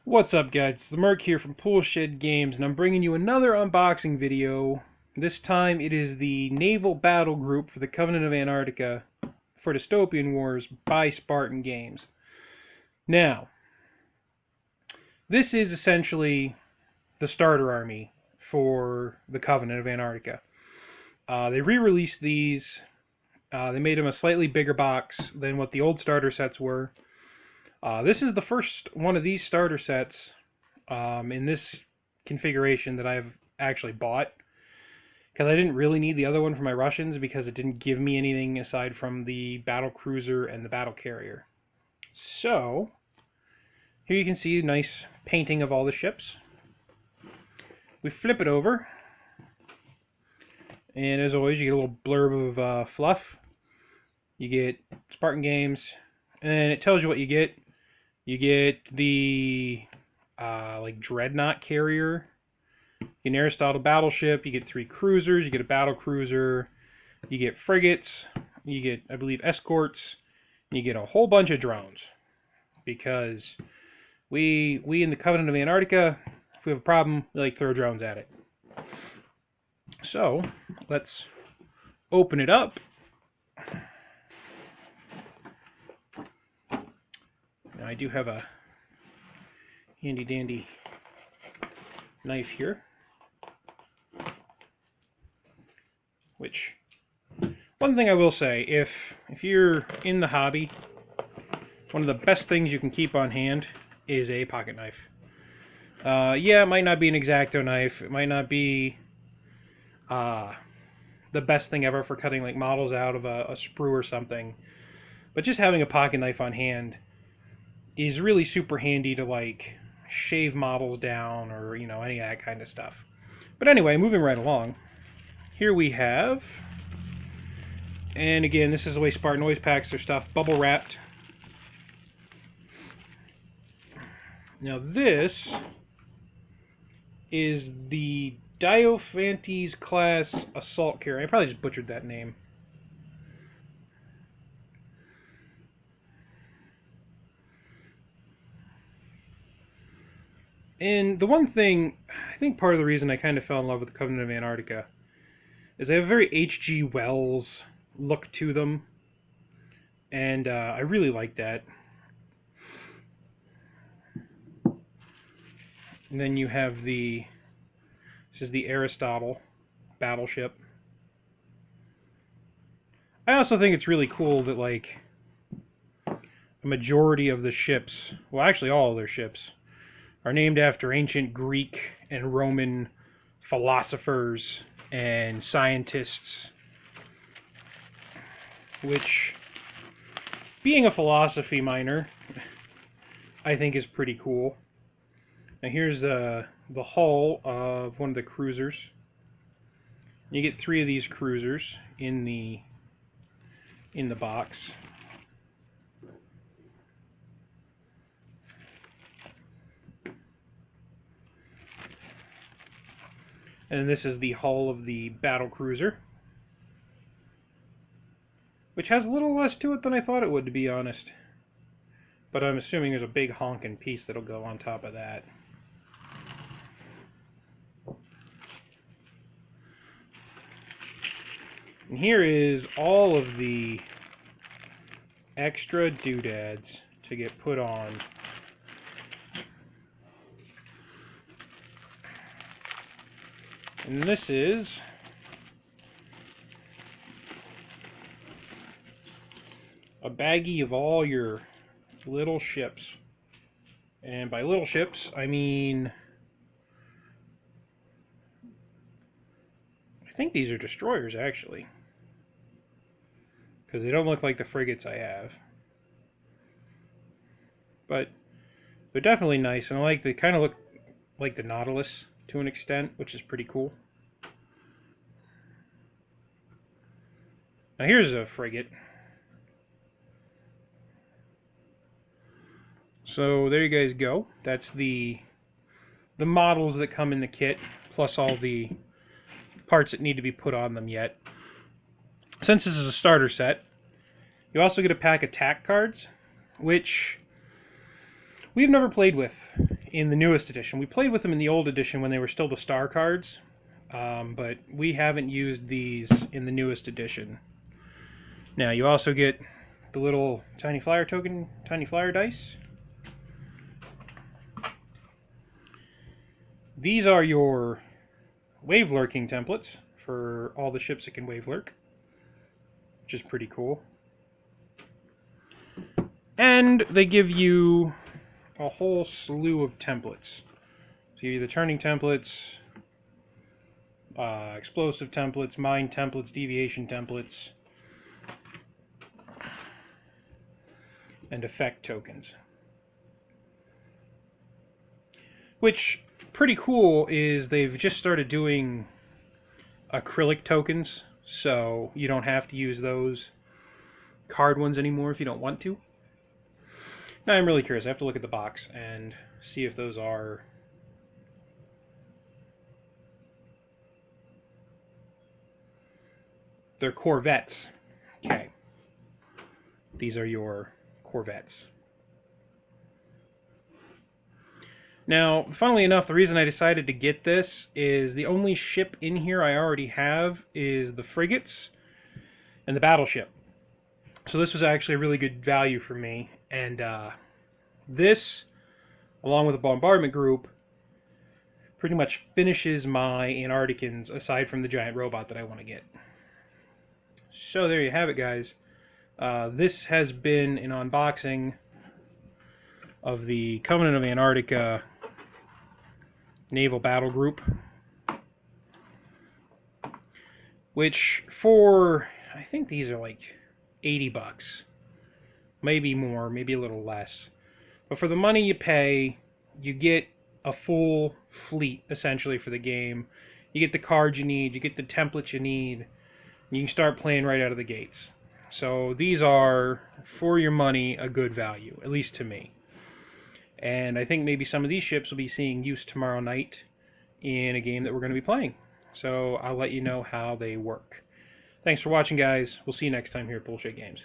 What's up, guys? It's the Merc here from Poolshed Games, and I'm bringing you another unboxing video. This time it is the Naval Battle Group for the Covenant of Antarctica for Dystopian Wars by Spartan Games. Now, this is essentially the starter army for the Covenant of Antarctica. They re-released these. They made them a slightly bigger box than what the old starter sets were. This is the first one of these starter sets in this configuration that I've actually bought, because I didn't really need the other one for my Russians because it didn't give me anything aside from the battle cruiser and the battle carrier. So here you can see a nice painting of all the ships. We flip it over, and as always you get a little blurb of fluff. You get Spartan Games, and it tells you what you get. You get the like dreadnought carrier, an Aristotle battleship, you get 3 cruisers, you get a battle cruiser, you get frigates, you get, I believe, escorts, and you get a whole bunch of drones. Because we in the Covenant of Antarctica, if we have a problem, we like to throw drones at it. So let's open it up. Now I do have a handy dandy knife here, which, one thing I will say, if you're in the hobby, one of the best things you can keep on hand is a pocket knife. Yeah, it might not be an X-Acto knife, it might not be the best thing ever for cutting like models out of a sprue or something, but just having a pocket knife on hand is really super handy to like shave models down or, you know, any of that kind of stuff. But anyway, moving right along, here we have, and again, this is the way Spartan always packs their stuff, bubble wrapped. Now this is the Diophantes class assault carrier. I probably just butchered that name. And the one thing, I think part of the reason I kind of fell in love with the Covenant of Antarctica is they have a very H.G. Wells look to them, and I really like that. And then you have this is the Aristotle battleship. I also think it's really cool that like a majority of the ships, well actually all of their ships, are named after ancient Greek and Roman philosophers and scientists, which, being a philosophy minor, I think is pretty cool. Now here's the hull of one of the cruisers. You get 3 of these cruisers in the box. And this is the hull of the battle cruiser, which has a little less to it than I thought it would, to be honest. But I'm assuming there's a big honking piece that'll go on top of that. And here is all of the extra doodads to get put on. And this is a baggie of all your little ships. And by little ships, I mean, I think these are destroyers actually, because they don't look like the frigates I have. But they're definitely nice, and I like, they kind of look like the Nautilus to an extent, which is pretty cool. Now here's a frigate. So there you guys go. That's the models that come in the kit, plus all the parts that need to be put on them yet. Since this is a starter set, you also get a pack of tack cards, which we've never played with in the newest edition. We played with them in the old edition when they were still the star cards, but we haven't used these in the newest edition. Now, you also get the little tiny flyer token, tiny flyer dice. These are your wave lurking templates for all the ships that can wave lurk, which is pretty cool. And they give you a whole slew of templates. So you have the turning templates, explosive templates, mine templates, deviation templates, and effect tokens. Which, pretty cool, is they've just started doing acrylic tokens, so you don't have to use those card ones anymore if you don't want to. Now I'm really curious. I have to look at the box and see if those are... They're Corvettes. Okay. These are your Corvettes. Now, funnily enough, the reason I decided to get this is the only ship in here I already have is the frigates and the battleship. So this was actually a really good value for me. And this, along with the bombardment group, pretty much finishes my Antarcticans aside from the giant robot that I want to get. So there you have it, guys. This has been an unboxing of the Covenant of Antarctica Naval Battle Group, which for, I think these are like $80, maybe more, maybe a little less. But for the money you pay, you get a full fleet essentially for the game. You get the cards you need, you get the templates you need, and you can start playing right out of the gates. So these are, for your money, a good value, at least to me. And I think maybe some of these ships will be seeing use tomorrow night in a game that we're going to be playing. So I'll let you know how they work. Thanks for watching, guys. We'll see you next time here at Bullshit Games.